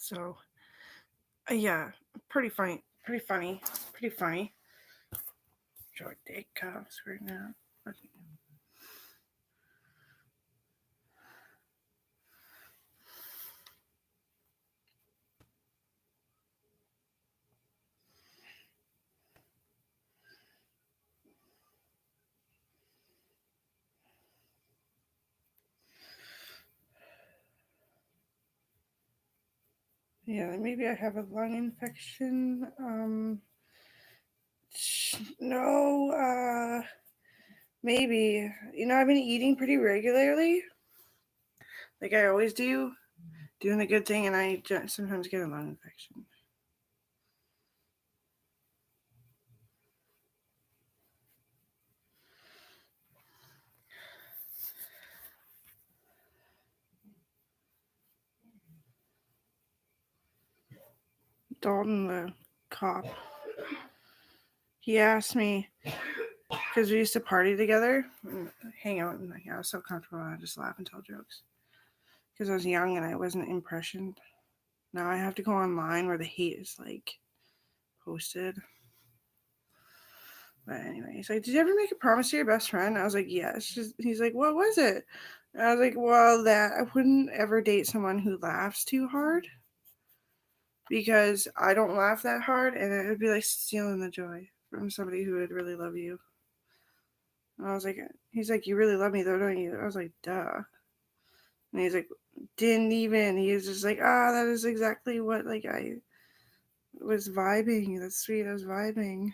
So, yeah, pretty funny. Pretty funny. Pretty funny. Short dick cuffs right now. Yeah, maybe I have a lung infection. No, maybe. I've been eating pretty regularly, like I always do, doing the good thing, and I sometimes get a lung infection. Dalton, the cop, he asked me, because we used to party together and hang out, and I was so comfortable, I just laugh and tell jokes. Because I was young and I wasn't impressioned. Now I have to go online where the hate is like posted. But anyway, he's like, "Did you ever make a promise to your best friend?" I was like, "Yes." He's like, "What was it?" And I was like, "Well, that I wouldn't ever date someone who laughs too hard, because I don't laugh that hard, and it would be like stealing the joy from somebody who would really love you." And I was like, "He's like, you really love me though, don't you?" I was like, "Duh." And he's like, "Didn't even." He was just like, that is exactly what like I was vibing. That's sweet. I was vibing.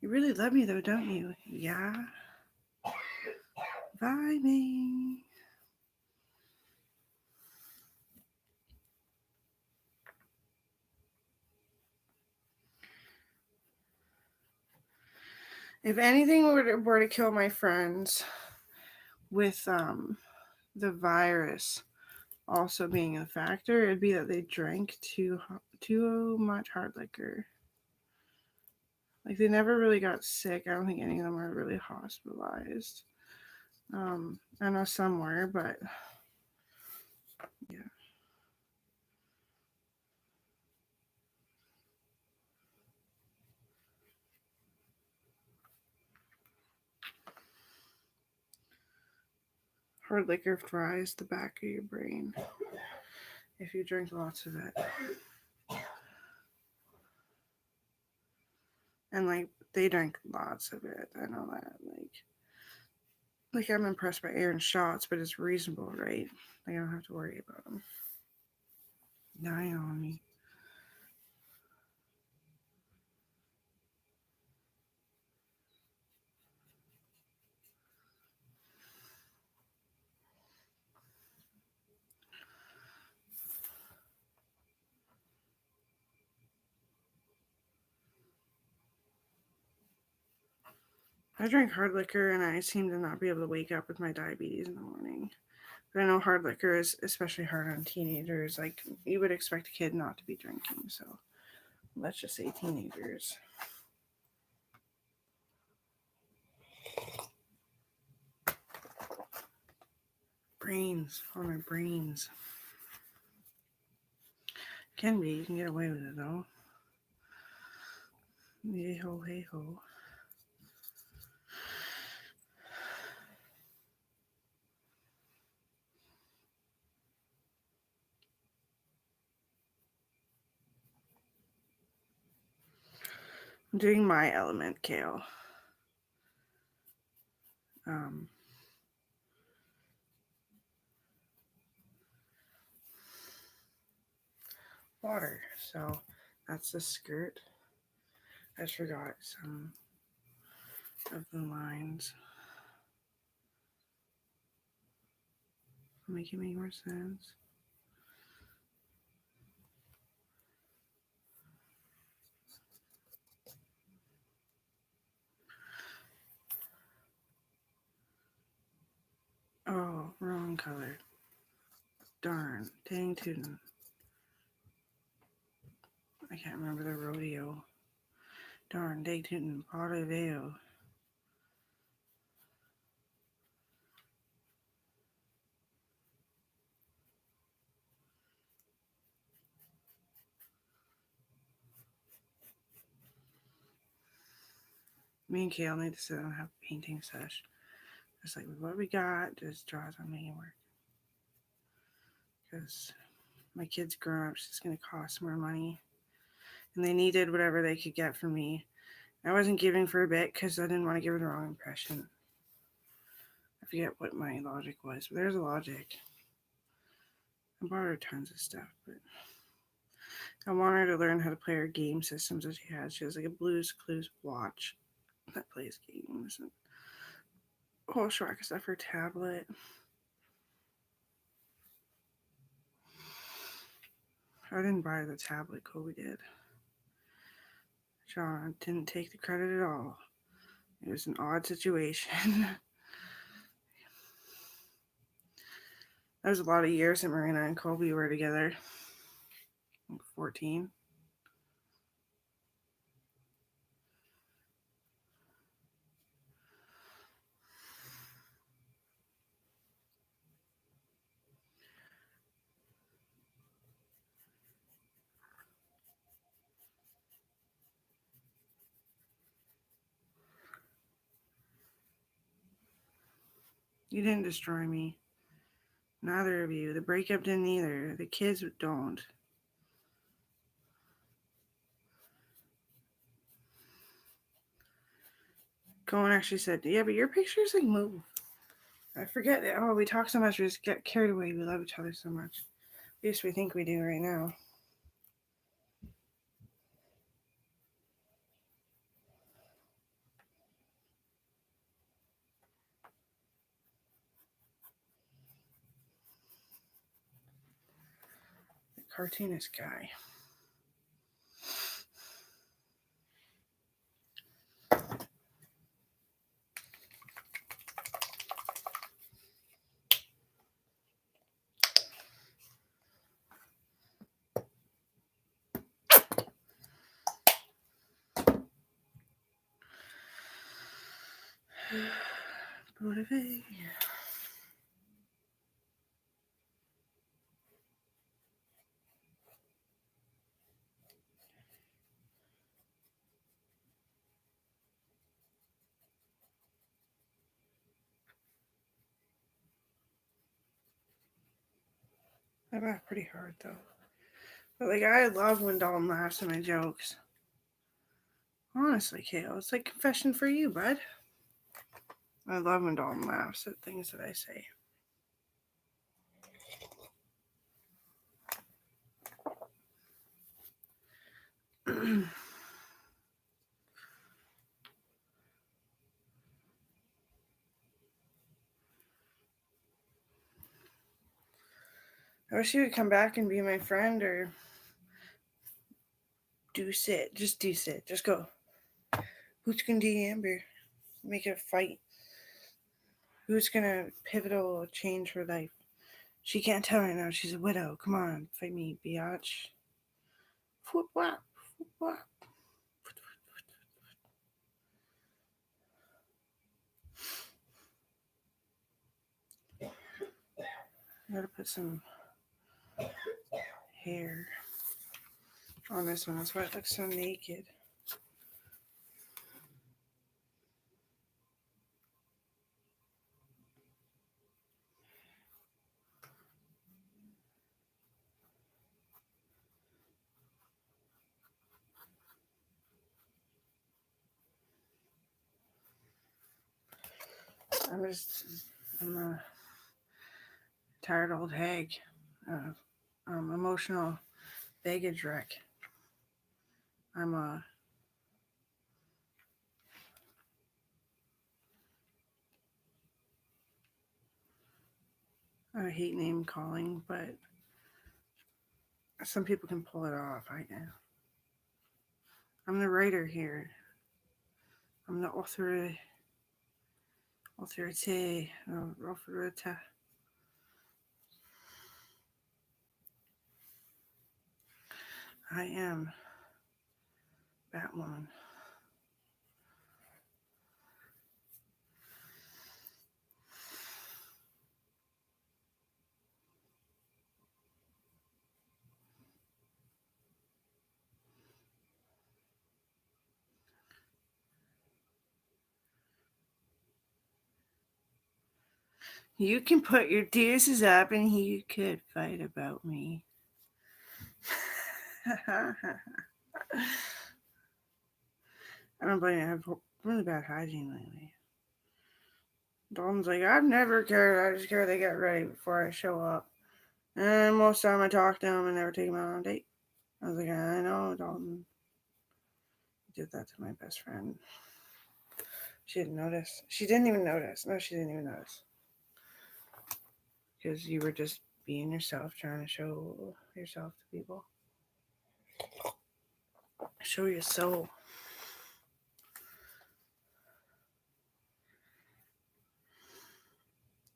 You really love me though, don't you? Yeah. Vibing. If anything were to kill my friends, with the virus also being a factor, it'd be that they drank too much hard liquor. Like they never really got sick. I don't think any of them were really hospitalized. I know some were, but yeah. Hard liquor fries the back of your brain if you drink lots of it. And like they drank lots of it. I know that. Like I'm impressed by Aaron's shots, but it's reasonable, right? Like I don't have to worry about them dying on me. I drink hard liquor and I seem to not be able to wake up with my diabetes in the morning. But I know hard liquor is especially hard on teenagers. Like you would expect a kid not to be drinking, so let's just say teenagers. Brains on our brains. Can be, you can get away with it though. Hey ho, hey ho. I'm doing my element, kale. Um, Water. So that's the skirt. I just forgot some of the lines. Make it make more sense. Oh, wrong color. Darn. Dang tootin'. I can't remember the rodeo. Darn, dig tootin' Potterville. Me and Kale need to sit down and have a painting sesh. Just like, what we got, just draws on making work. Because my kid's grown up, she's going to cost more money. And they needed whatever they could get from me. I wasn't giving for a bit because I didn't want to give her the wrong impression. I forget what my logic was, but there's a logic. I bought her tons of stuff, but I want her to learn how to play her game systems that she has. She has like a Blue's Clues watch that plays games and a whole Shrek stuff for tablet. I didn't buy the tablet, Kobe did. John didn't take the credit at all. It was an odd situation. That was a lot of years that Marina and Kobe were together. 14. You didn't destroy me. Neither of you. The breakup didn't either. The kids don't. Cohen actually said, yeah, but your pictures like move. I forget that. Oh, we talk so much, we just get carried away. We love each other so much. At least we think we do right now. The cartoonist guy. Motivate. I laugh pretty hard though. But like I love when Dalton laughs at my jokes. Honestly, Kale, it's like confession for you, bud. I love when Dalton laughs at things that I say. I wish you would come back and be my friend or do sit. Just do sit. Just go. Who's gonna do Amber? Make it a fight. Who's gonna pivotal change her life? She can't tell right now. She's a widow. Come on, fight me, biatch. Whoop whap. Whoop whap. I gotta put some hair on this one. That's why it looks so naked. I'm a tired old hag. Emotional baggage wreck. I'm a I hate name calling, but some people can pull it off. I'm the writer here. I'm the authority. Authority. I am. Batwoman. You can put your deuces up and you could fight about me. I don't blame you. I have really bad hygiene lately. Dalton's like, I've never cared. I just care they get ready before I show up. And most of the time I talk to him and never take him out on a date. I was like, I know, Dalton. Did that to my best friend. She didn't notice. She didn't even notice. No, she didn't even notice. Because you were just being yourself, trying to show yourself to people. Show your soul.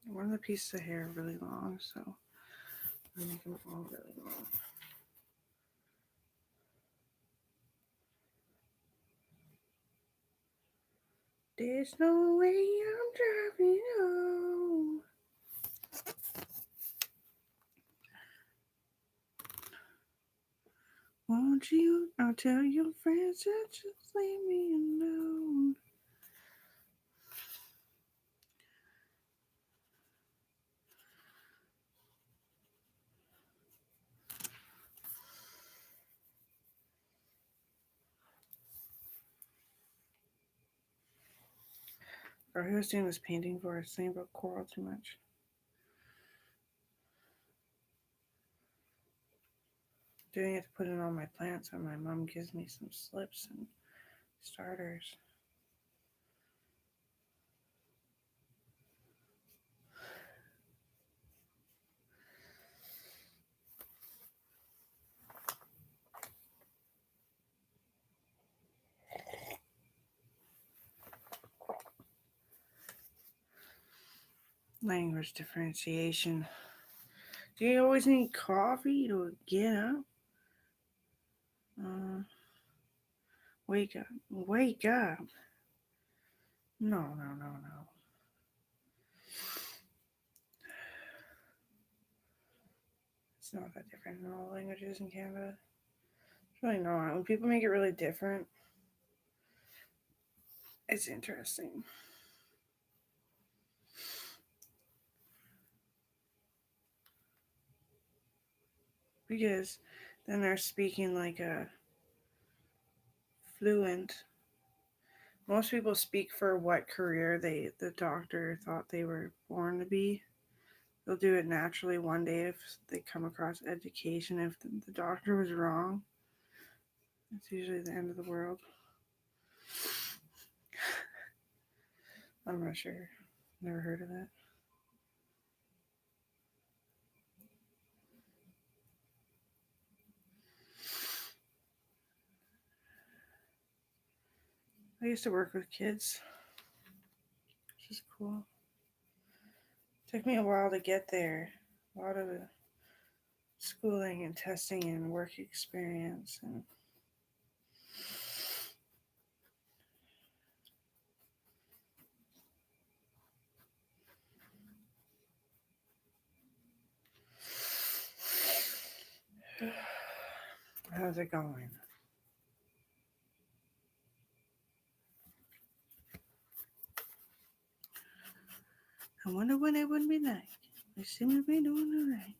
One of the pieces of hair are really long, so I make them all really long. There's no way I'm driving home. Won't you? I'll tell your friends that just leave me alone. Or who was doing this painting for? It's thinking about coral too much. Doing it to put in all my plants, and my mom gives me some slips and starters. Language differentiation. Do you always need coffee to get up? Wake up. Wake up. No. It's not that different in all languages in Canada. It's really not. When people make it really different, it's interesting. Because then they're speaking like a fluent. Most people speak for what career the doctor thought they were born to be. They'll do it naturally one day if they come across education. If the doctor was wrong, it's usually the end of the world. I'm not sure. Never heard of that. I used to work with kids, which is cool. Took me a while to get there. A lot of schooling and testing and work experience and how's it going? I wonder what it would be like. They seem to be doing all right.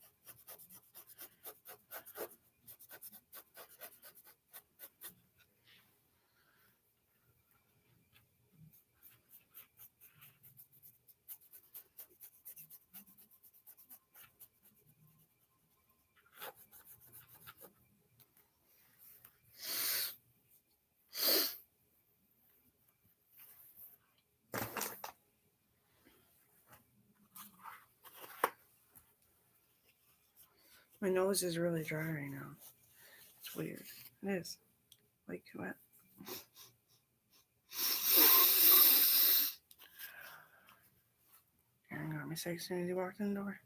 My nose is really dry right now. It's weird. It is. Like what? Aaron got me sick as soon as he walked in the door.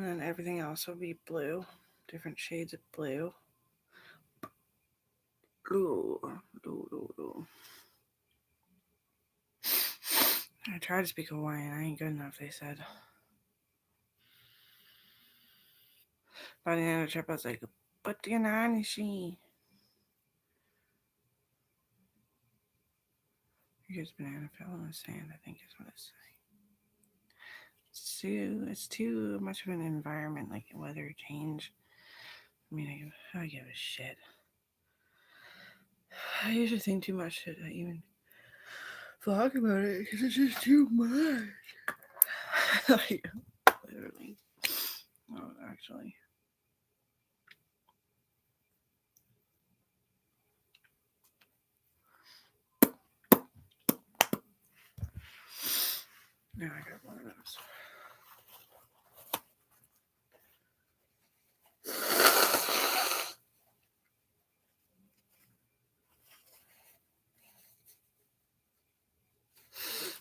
And then everything else will be blue. Different shades of blue. Ooh. I tried to speak Hawaiian. I ain't good enough, they said. By the end of the trip, I was like, "But the Nanishi." Here's banana fell in the sand, I think is what it's saying. It's too much of an environment, like weather change. I mean, I give a shit. I usually think too much to even talk about it because it's just too much. Like, literally. No, actually. Now I got one of those.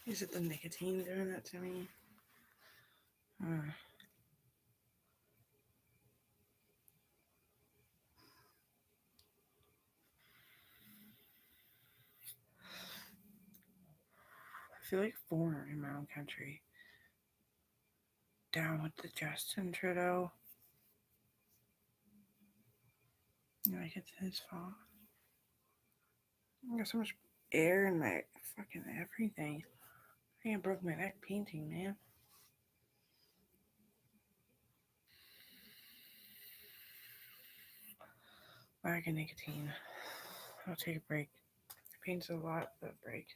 Is it the nicotine doing that to me? I feel like foreigner in my own country. Down with the Justin Trudeau. Like it's his fault. I got so much air in my fucking everything. I think I broke my neck painting, man. Lack of nicotine. I'll take a break. It paints a lot, but break.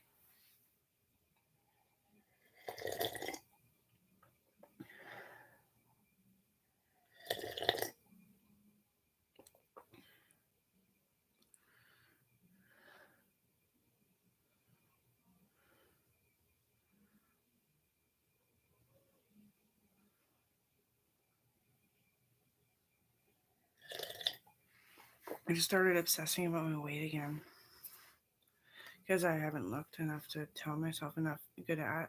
I just started obsessing about my weight again. Because I haven't looked enough to tell myself enough good at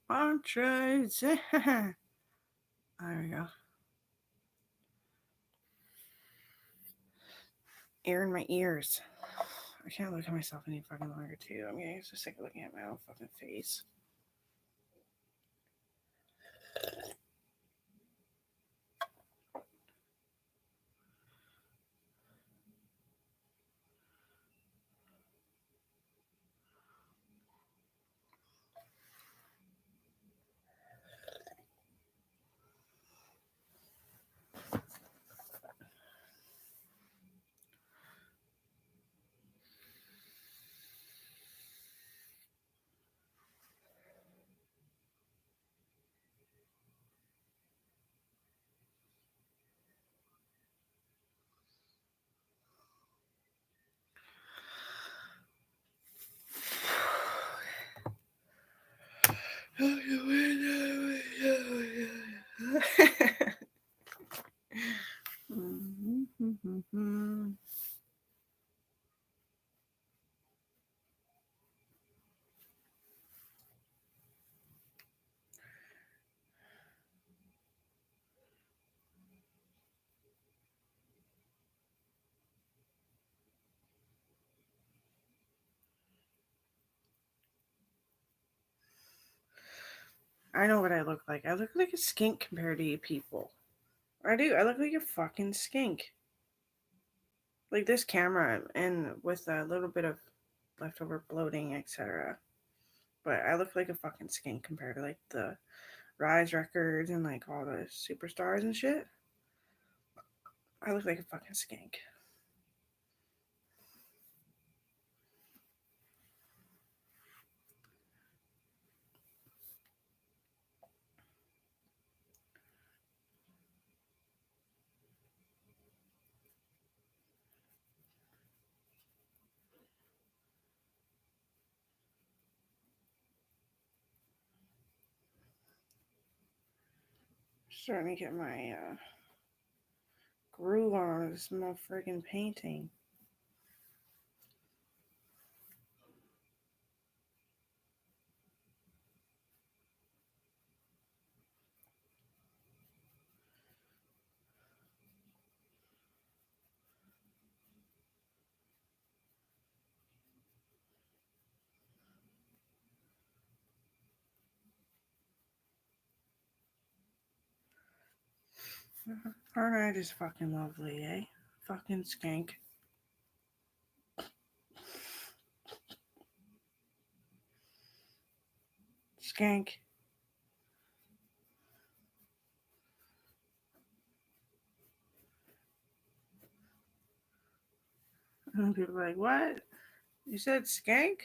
mantras. There we go. Air in my ears. I can't look at myself any fucking longer too. I'm getting so sick of looking at my own fucking face. I know what I look like. I look like a skink compared to you people. I do. I look like a fucking skink. Like this camera, and with a little bit of leftover bloating, etc. But I look like a fucking skink compared to like the Rise records and like all the superstars and shit. I look like a fucking skink. Starting to get my groove on this motherfucking painting. Aren't I just fucking lovely, eh? Fucking skank. Skank. And people are like, what? You said skank?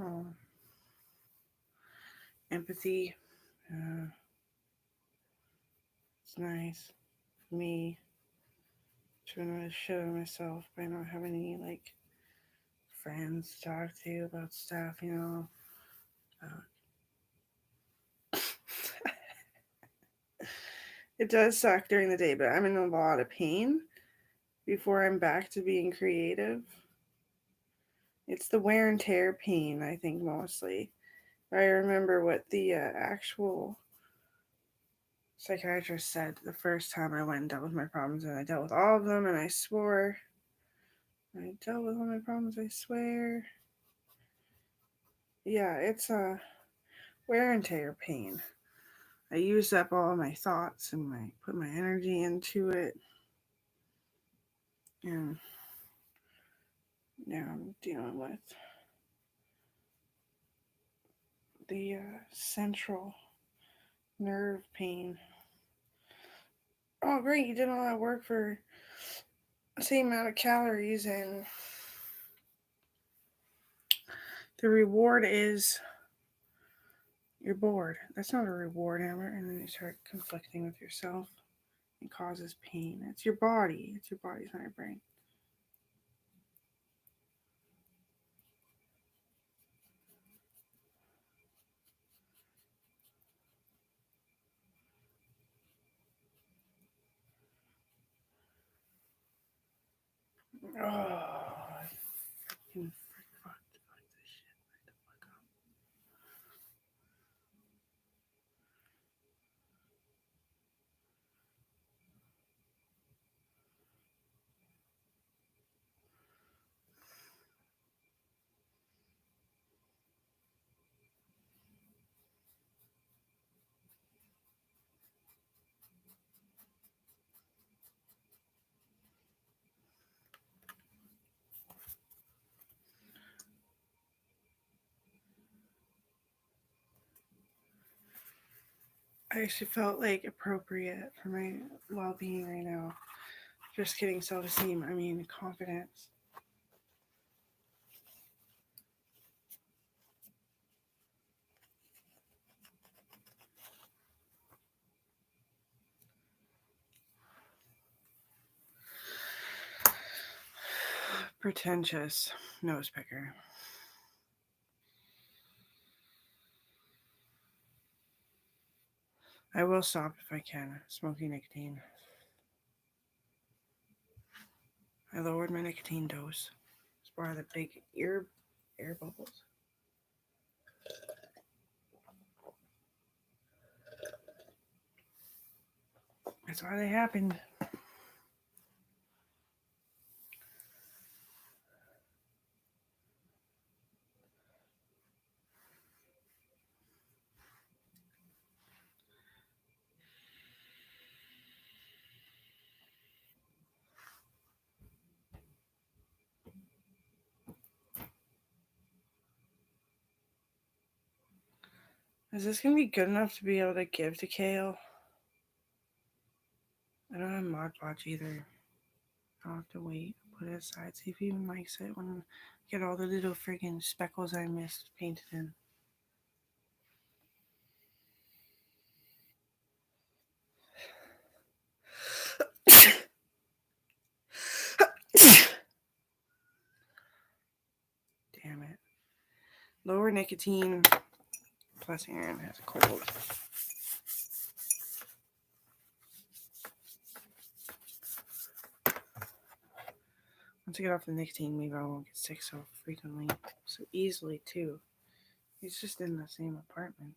Oh, empathy. It's nice. Me trying to show myself by not having any like friends to talk to about stuff, you know. It does suck during the day, but I'm in a lot of pain before I'm back to being creative. It's the wear and tear pain, I think, mostly. I remember what the actual psychiatrist said the first time I went and dealt with my problems, and I dealt with all of them, and I swore I dealt with all my problems, I swear. Yeah, it's a wear and tear pain. I used up all my thoughts and I put my energy into it, and now I'm dealing with the central nerve pain. Oh, great! You did all that work for the same amount of calories, and the reward is you're bored. That's not a reward, Amber. And then you start conflicting with yourself. It causes pain. It's your body. It's your body, it's not your brain. Oh, I fucking fucked like this shit. Right the fuck up. I actually felt like appropriate for my well being right now. Just kidding, self esteem. I mean, confidence. Pretentious nose picker. I will stop if I can smoking nicotine. I lowered my nicotine dose. It's part of the big air bubbles. That's why they happened. Is this going to be good enough to be able to give to Kale? I don't have Mod Podge either. I'll have to wait. Put it aside. See if he even likes it when I get all the little friggin' speckles I missed painted in. Damn it. Lower nicotine. Plus Aaron has a cold. Once I get off the nicotine, maybe I won't get sick so frequently, so easily too. He's just in the same apartment.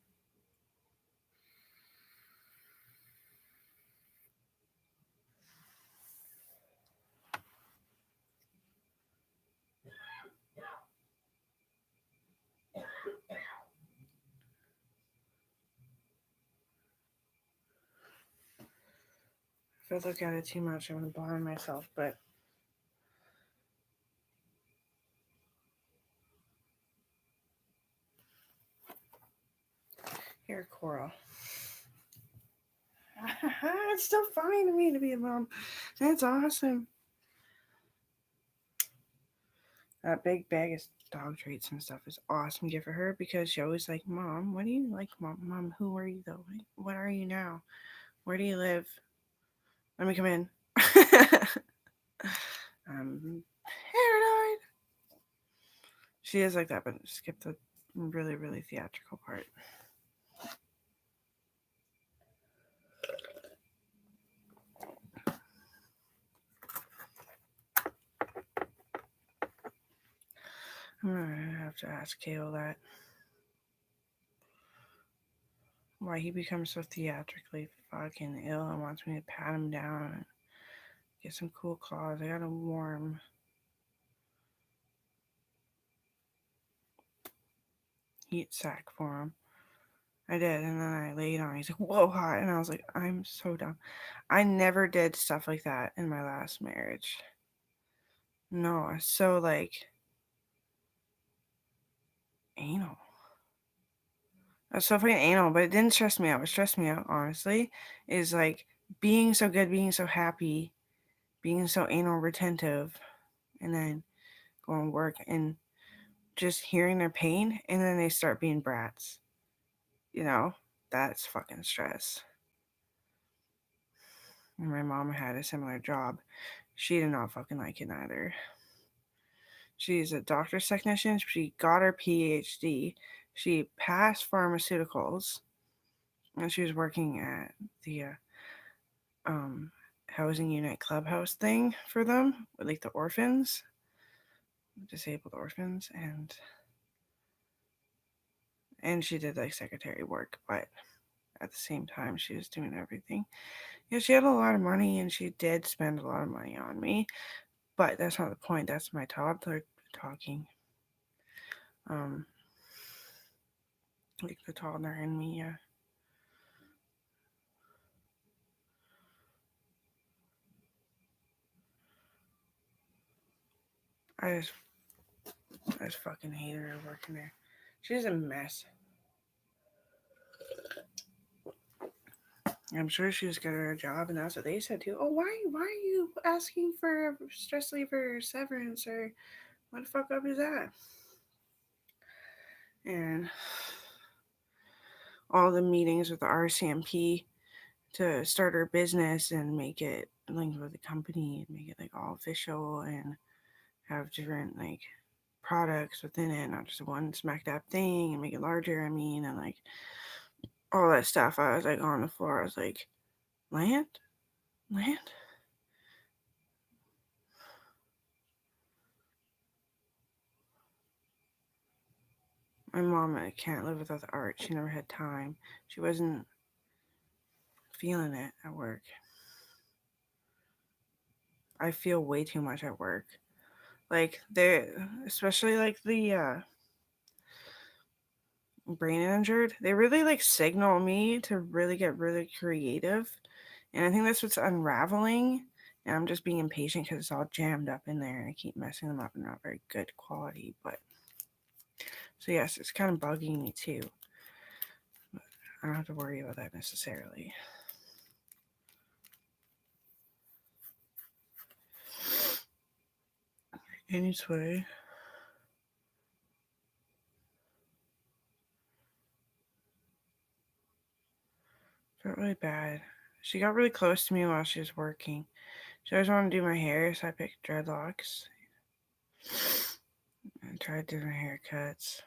If I look at it too much, I'm going to blind myself, but here, Coral. It's still fine to me to be a mom. That's awesome. That big bag of dog treats and stuff is awesome gift for her because she always like, Mom, what do you like, Mom, who are you though? What are you now? Where do you live? Let me come in. Paranoid. She is like that, but skip the really, really theatrical part. I'm gonna have to ask Kale that. Why he becomes so theatrically fucking ill and wants me to pat him down and get some cool claws. I got a warm heat sack for him. I did, and then I laid on. He's like, "Whoa, hot," and I was like, "I'm so dumb. I never did stuff like that in my last marriage. No, I was so like anal. I was so fucking anal, but it didn't stress me out. What stressed me out, honestly, is like being so good, being so happy, being so anal retentive, and then going to work and just hearing their pain, and then they start being brats. You know, that's fucking stress." And my mom had a similar job. She did not fucking like it either. She's a doctor's technician. She got her PhD. She passed pharmaceuticals, and she was working at the housing unit clubhouse thing for them, with like the orphans, disabled orphans, and she did like secretary work, but at the same time she was doing everything. Yeah, she had a lot of money, and she did spend a lot of money on me, but that's not the point. That's my toddler talking. Like the toddler in me, yeah. I just fucking hate her working there. She's a mess. I'm sure she was good at her job, and that's what they said too. Oh, why are you asking for stress leave or severance, or what the fuck up is that? And all the meetings with the RCMP to start her business and make it linked with the company and make it like all official and have different like products within it, not just one smack dab thing, and make it larger. I mean, and like all that stuff. I was like on the floor. I was like, land. My mom can't live without the art. She never had time. She wasn't feeling it at work. I feel way too much at work. Like they, especially like the brain injured, they really like signal me to really get really creative, and I think that's what's unraveling. And I'm just being impatient because it's all jammed up in there, and I keep messing them up and not very good quality. But so yes, it's kind of bugging me too. But I don't have to worry about that necessarily. Anyway, felt really bad. She got really close to me while she was working. She always wanted to do my hair, so I picked dreadlocks. I tried different haircuts.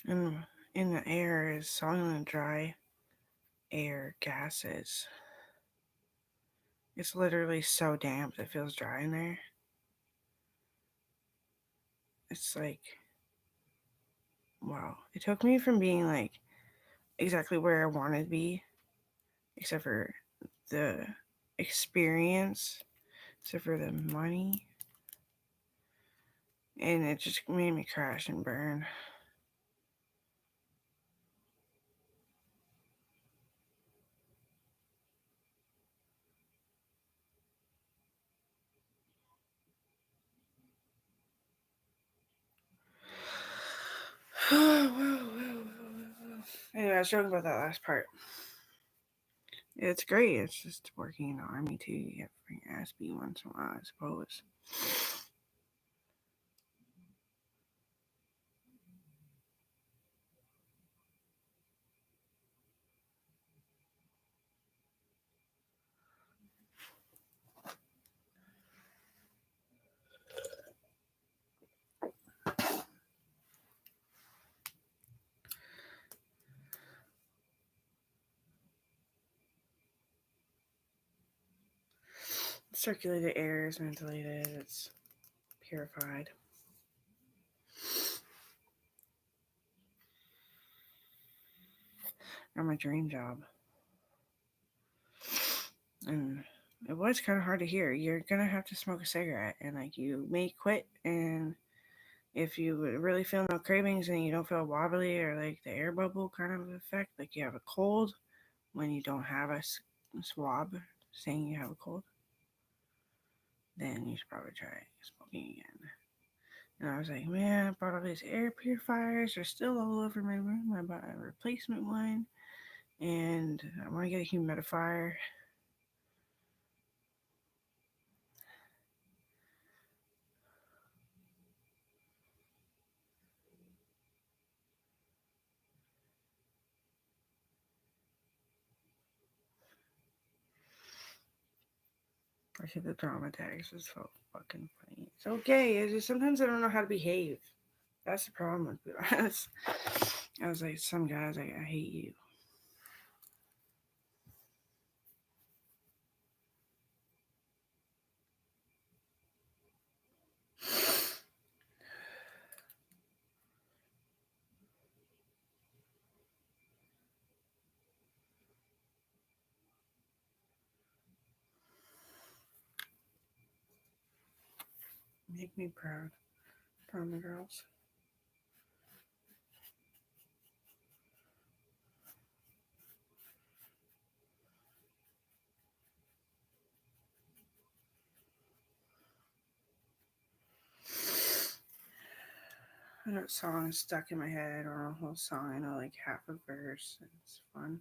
And in the air is solid and dry air gases. It's literally so damp it feels dry in there. It's like, wow. It took me from being like exactly where I wanted to be, except for the experience, except for the money. And it just made me crash and burn. Anyway, I was joking about that last part. It's great. It's just working in the army too. You have to bring your ass beat once in a while, I suppose. Circulated air is ventilated. It's purified. Got my dream job. And it was kind of hard to hear. You're gonna have to smoke a cigarette, and like you may quit. And if you really feel no cravings and you don't feel wobbly or like the air bubble kind of effect, like you have a cold when you don't have a swab saying you have a cold, then you should probably try smoking again. And I was like, man, I bought all these air purifiers. They're still all over my room. I bought a replacement one, and I want to get a humidifier. I hit the drama tags. It's so fucking funny. It's okay. It's just sometimes I don't know how to behave. That's the problem with people. I was like, some guys, like, I hate you. Make me proud. Drama girls. I know song is stuck in my head. I don't know the whole song. I know like half a verse. And it's fun.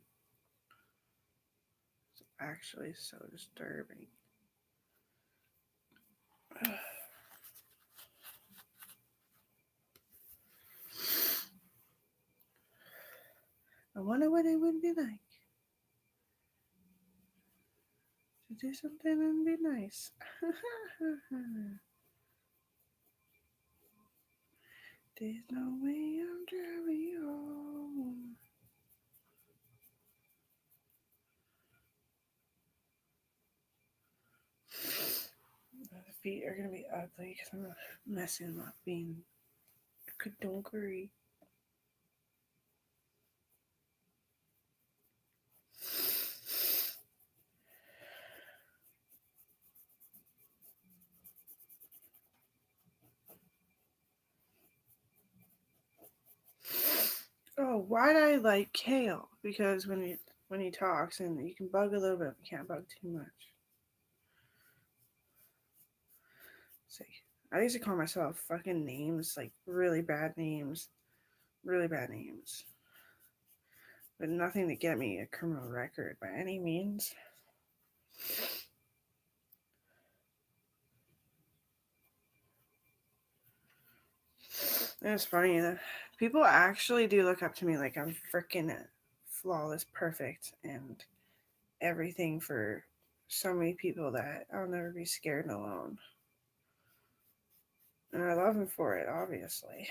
It's actually so disturbing. I wonder what it would be like to do something and be nice. There's no way I'm driving home. feet are gonna be ugly because I'm messing them up being a donkery. Oh, why'd I like Kale? Because when he talks and you can bug a little bit, but you can't bug too much. See, I used to call myself fucking names, like really bad names. Really bad names. But nothing to get me a criminal record by any means. And it's funny that people actually do look up to me like I'm freaking flawless, perfect, and everything for so many people that I'll never be scared and alone. And I love him for it, obviously.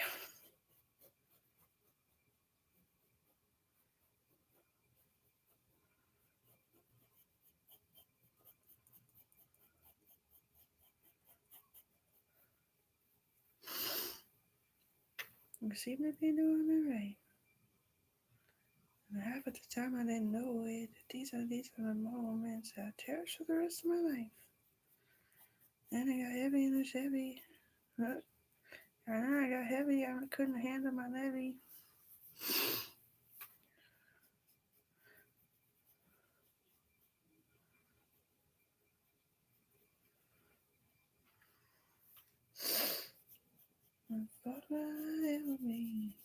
You seem to be doing it right. And half of the time I didn't know it. These are the moments I cherish for the rest of my life. Then I got heavy in the Chevy. And I got heavy. I couldn't handle my levy. I thought I ever be.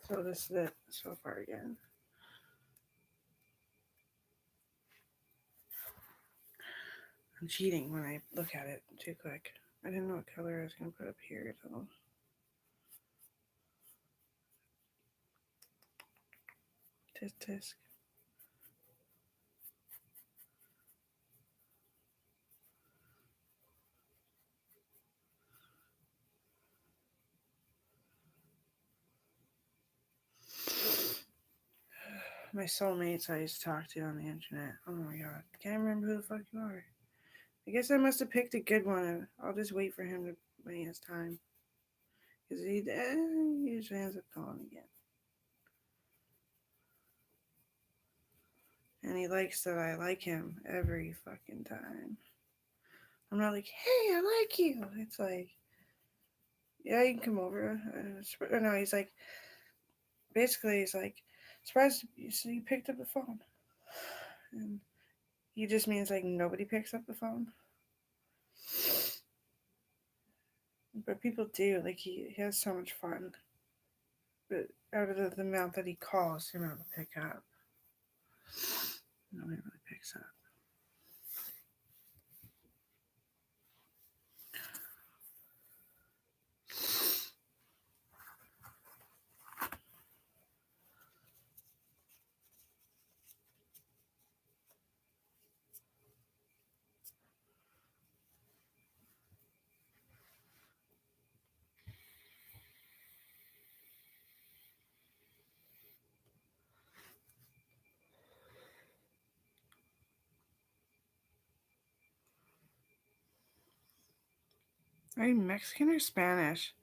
So this is it so far again. I'm cheating when I look at it too quick. I didn't know what color I was going to put up here. So. Tisk tisk. My soulmates I used to talk to on the internet. Oh my god. Can't remember who the fuck you are. I guess I must have picked a good one. I'll just wait for him to when he has time. Because he usually ends up calling again. And he likes that I like him every fucking time. I'm not like, hey, I like you. It's like, yeah, you can come over. No, he's like, basically, he's like, surprised you picked up the phone. And he just means like nobody picks up the phone. But people do. Like, he has so much fun. But out of the amount that he calls, the amount to pick up, nobody really picks up. Are you Mexican or Spanish?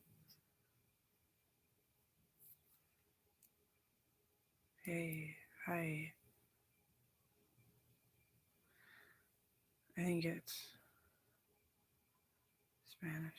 Hey, hi. I think it's Spanish.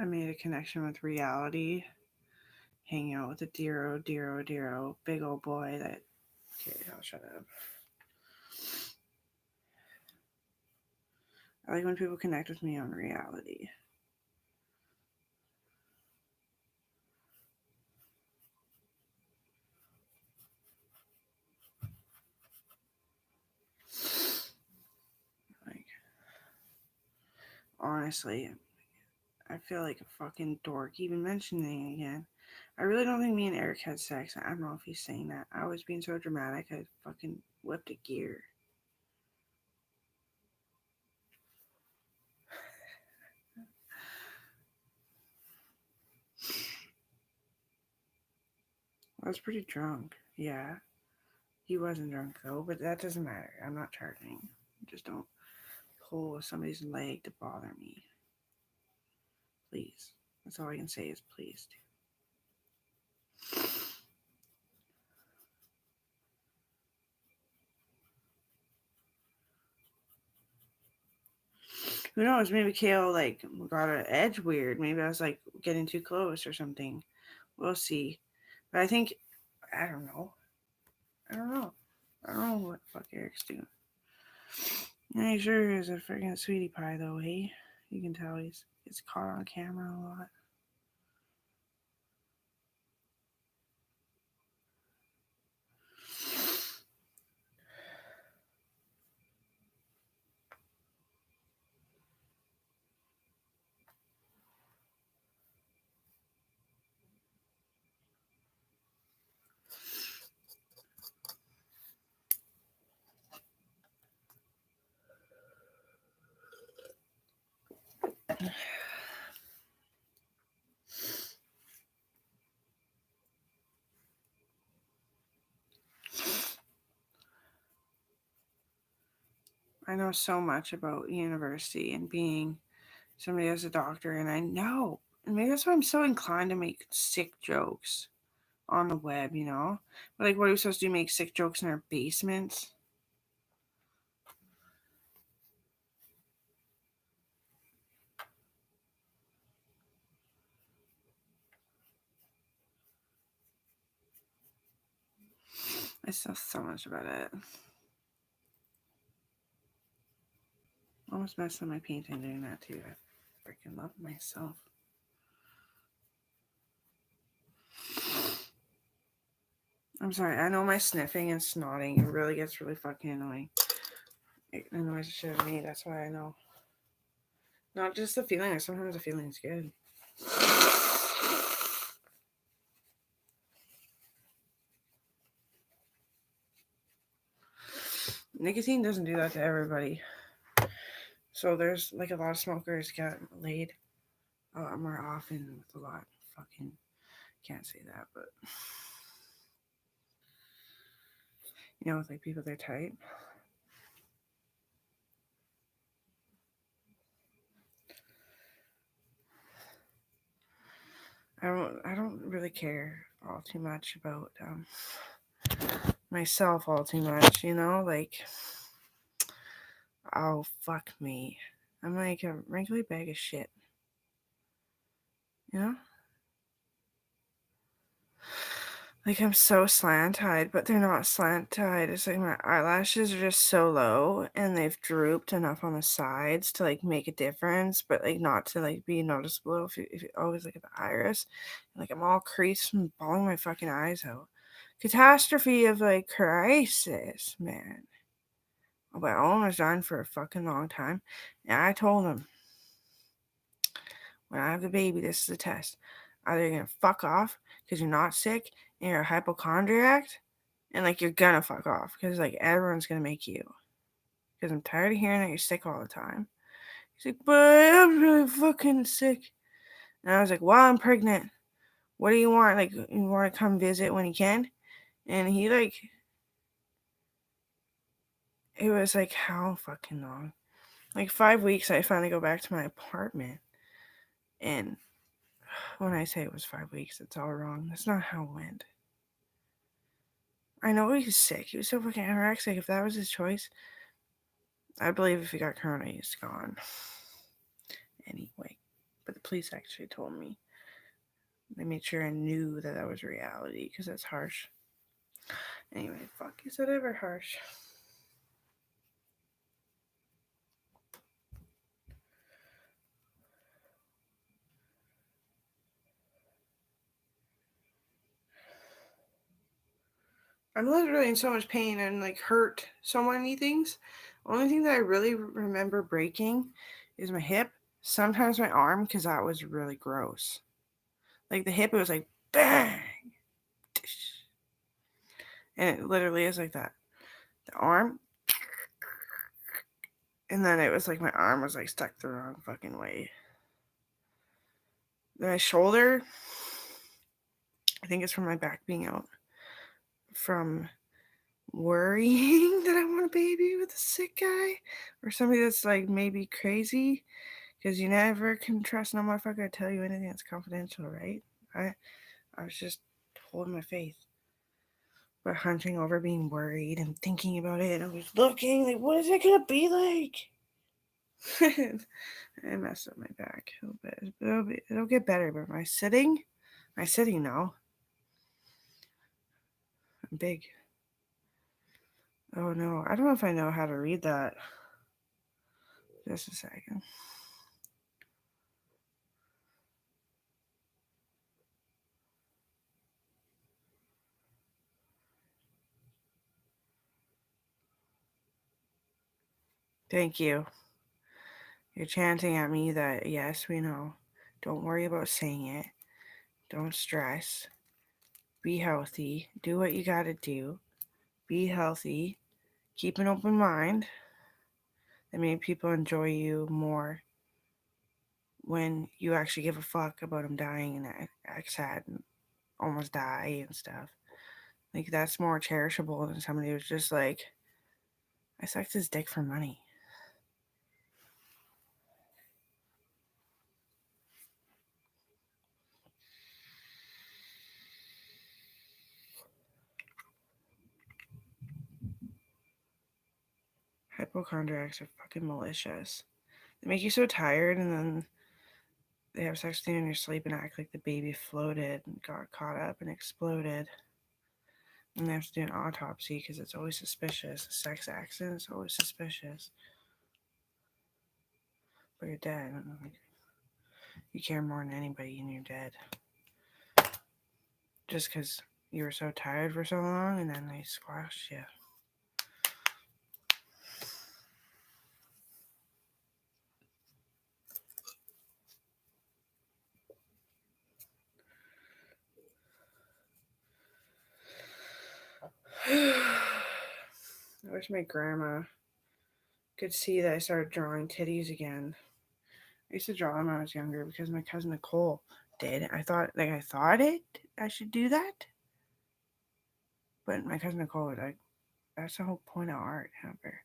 I made a connection with reality, hanging out with a dear, big old boy that. Okay, I'll shut up. I like when people connect with me on reality. Like, honestly, I feel like a fucking dork even mentioning it again. I really don't think me and Eric had sex. I don't know if he's saying that. I was being so dramatic. I fucking Whipped a gear. I was pretty drunk. Yeah. He wasn't drunk though, but that doesn't matter. I'm not charging. Just don't pull somebody's leg to bother me. Please. That's all I can say is please. Who knows? Maybe Kale like got an edge weird. Maybe I was like getting too close or something. We'll see. But I think I don't know. I don't know. I don't know what fuck Eric's doing. Yeah, he sure is a freaking sweetie pie though, hey? You can tell he's caught on camera a lot. I know so much about university and being somebody as a doctor, and I know, and maybe that's why I'm so inclined to make sick jokes on the web, you know? But like, what are we supposed to do? Make sick jokes in our basements? I still so much about it. Almost messed up my painting doing that too. I freaking love myself. I'm sorry. I know my sniffing and snotting. It really gets really fucking annoying. It annoys the shit out of me. That's why I know. Not just the feeling. Sometimes the feeling's good. Nicotine doesn't do that to everybody. So there's like a lot of smokers get laid a lot more often with a lot. Fucking can't say that, but you know, with like people their type. I don't really care all too much about myself all too much, you know, like oh fuck me. I'm like a wrinkly bag of shit. You know? Like I'm so slant-eyed, but they're not slant-eyed. It's like my eyelashes are just so low and they've drooped enough on the sides to like make a difference, but like not to like be noticeable if you always look at the iris. Like I'm all creased from bawling my fucking eyes out. Catastrophe of like crisis, man. But Owen was dying for a fucking long time. And I told him, when I have the baby, this is a test. Either you're gonna fuck off because you're not sick and you're a hypochondriac, and like you're gonna fuck off because like everyone's gonna make you. Because I'm tired of hearing that you're sick all the time. He's like, but I'm really fucking sick. And I was like, well, I'm pregnant. What do you want? Like, you want to come visit when you can? And he like, it was like, how fucking long? Like 5 weeks, I finally go back to my apartment. And when I say it was 5 weeks, it's all wrong. That's not how it went. I know he's sick. He was so fucking anorexic. If that was his choice, I believe if he got corona, he's gone. Anyway, but the police actually told me. They made sure I knew that was reality because that's harsh. Anyway, fuck, is that ever harsh? I'm literally in so much pain and like hurt so many things. Only thing that I really remember breaking is my hip. Sometimes my arm because that was really gross. Like the hip, it was like bang, and it literally is like that. the arm, and then it was like my arm was like stuck the wrong fucking way. Then my shoulder, I think it's from my back being out from worrying that I want a baby with a sick guy or somebody that's like maybe crazy, because you never can trust no motherfucker to tell you anything that's confidential, right? I was just holding my faith, but hunching over, being worried and thinking about it, and I was looking like, what is it gonna be like? I messed up my back a little bit. It'll get better, but my sitting now, I'm big. Oh no, I don't know if I know how to read that. Just a second. Thank you. You're chanting at me that, yes, we know. Don't worry about saying it. Don't stress. Be healthy. Do what you gotta do. Be healthy. Keep an open mind. That maybe people enjoy you more when you actually give a fuck about them dying and act sad and almost die and stuff. Like, that's more cherishable than somebody who's just like, I sucked his dick for money. Hypochondriacs are fucking malicious. They make you so tired, and then they have sex with you in your sleep and act like the baby floated and got caught up and exploded. And they have to do an autopsy because it's always suspicious. A sex accident is always suspicious. But you're dead. You care more than anybody and you're dead. Just because you were so tired for so long and then they squashed you. I wish my grandma could see that I started drawing titties again. I used to draw them when I was younger because my cousin Nicole did. I thought I should do that. But my cousin Nicole was like, that's the whole point of art, Amber.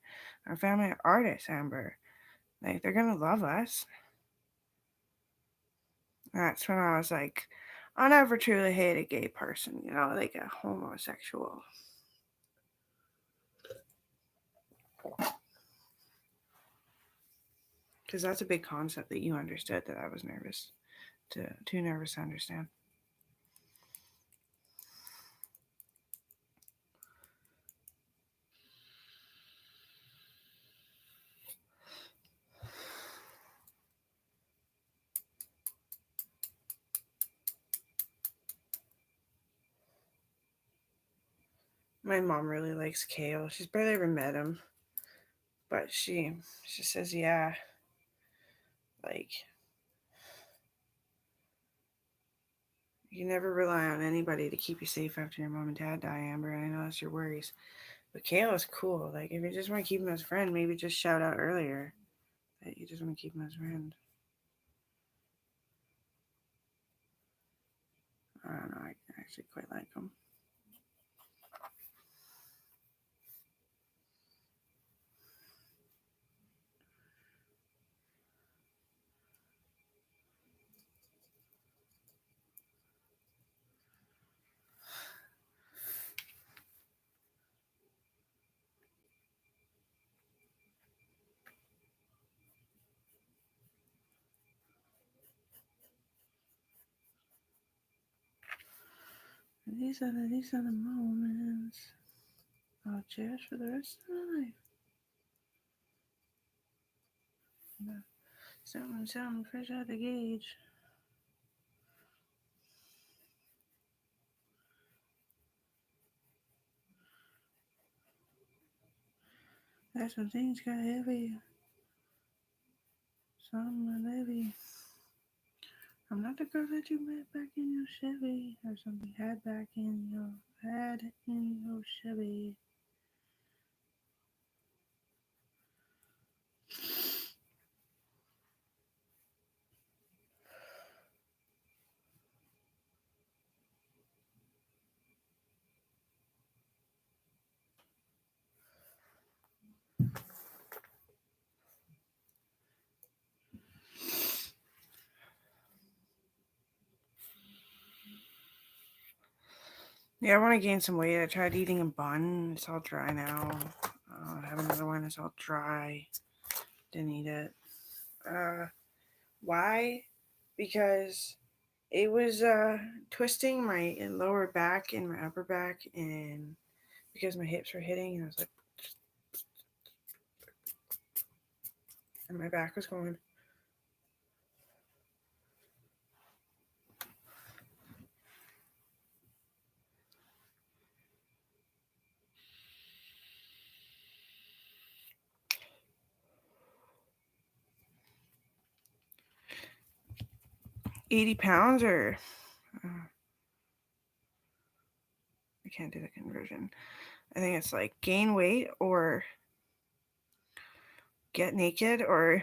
Our family are artists, Amber. Like, they're gonna love us. That's when I was like, I never truly hate a gay person, like a homosexual. Because that's a big concept that you understood that I was too nervous to understand. My mom really likes Kale. She's barely ever met him. But she says, yeah, like, you never rely on anybody to keep you safe after your mom and dad die, Amber. And I know that's your worries. But Kale is cool. Like, if you just want to keep him as a friend, maybe just shout out earlier that you just want to keep him as a friend. I don't know. I actually quite like him. These are the moments I'll cherish for the rest of my life. Something fresh out the gauge. That's when things got heavy. Something heavy. I'm not the girl that you met back in your Chevy, or something had in your Chevy. Yeah, I want to gain some weight. I tried eating a bun. It's all dry now. I have another one. It's all dry. Didn't eat it. Why? Because it was twisting my lower back and my upper back, and because my hips were hitting, and I was like, and my back was going. £80 or I can't do the conversion. I think it's like gain weight or get naked or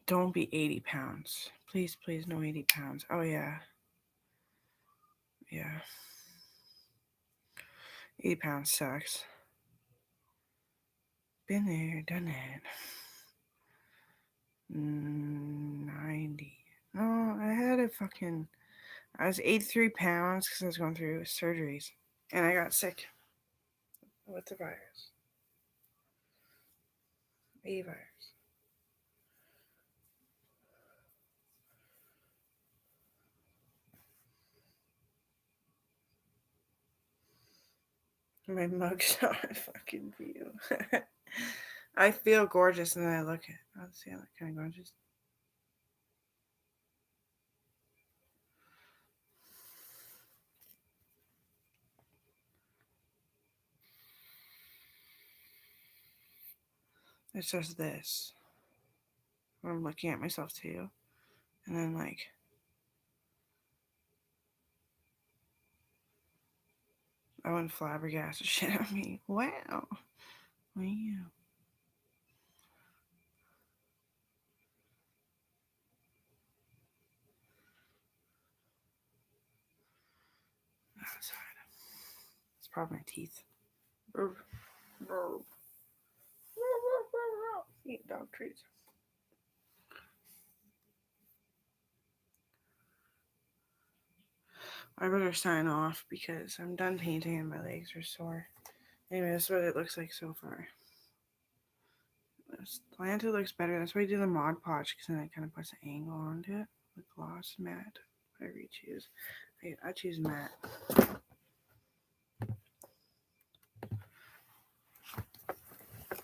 don't be 80 pounds. Please, please, no 80 pounds. Oh, yeah. Yeah. 80 pounds sucks. Been there, done that. 90. No, I was 83 pounds because I was going through surgeries. And I got sick with the virus. A virus. My mugshot fucking view. I feel gorgeous and then I look at it. Oh, see, I look kind of gorgeous. It's just this. When I'm looking at myself too. And then like I went flabbergasted shit at me. Wow. Wow. It's probably my teeth. Eat dog treats. I better sign off because I'm done painting and my legs are sore. Anyway, that's what it looks like so far. This Lanta looks better. That's why I do the Mod Podge because then it kind of puts an angle onto it. The gloss matte, whatever you choose. I choose matte.